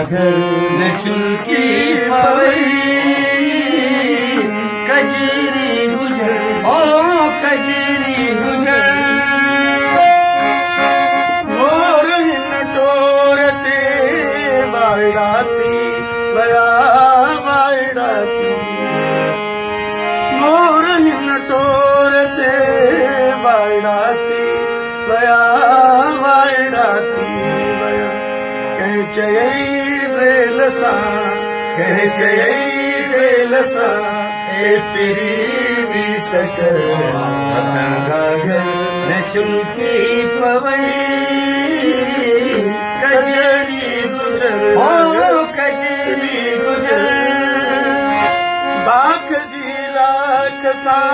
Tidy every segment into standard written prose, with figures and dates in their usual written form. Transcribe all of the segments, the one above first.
घाघर न चुल्की पवई कजरी गुजर ओ कजरी गुजर मोर हिन टोर ते वायड़ा थी वया वायड़ा थी मोर हिन टोर ते वायड़ा थी वया वायड़ा थी वया कह चयई रेल सां कह चयई रेल सां ए तेरी भी सकर वतन घाघर न चुल्की पवई कजरी गुजर ओ कजरी गुजर बाख जी लाख सां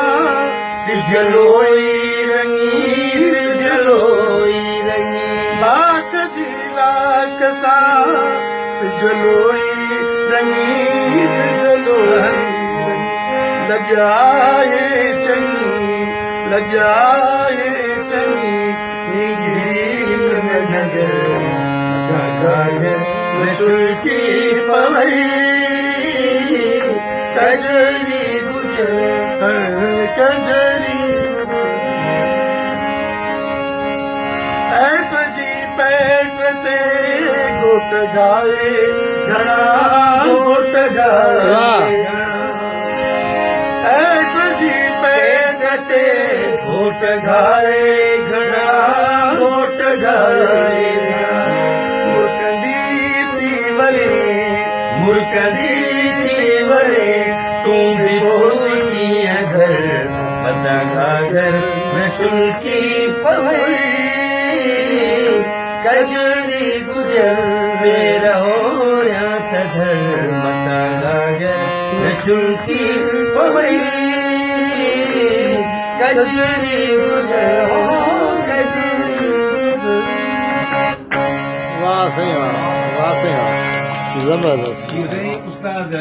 सिजलोई रंगी सिजलोई रंगी बाख जी लाख सां सिजलोई रंगी सिजलोई लजाए चंगी निगिरी नगर घाघर न चुल्की पवई कजरी गुजर कजरी ऐट जी पैट ते घोट गाए घणा घोट गाए ऐट जी पैट ते घोट गाए घणा घोट गाए मुर्कंदी थी वरे तूं भी बोलती घर पता घाघर न चुल्की पवई कजरी गुजर वे रहो या तधर पता घाघर न चुल्की पवई कजरी गुजर हो कजरी गुजर वाह सही वाह वाह सही वाह जबरदस्त उस्ताद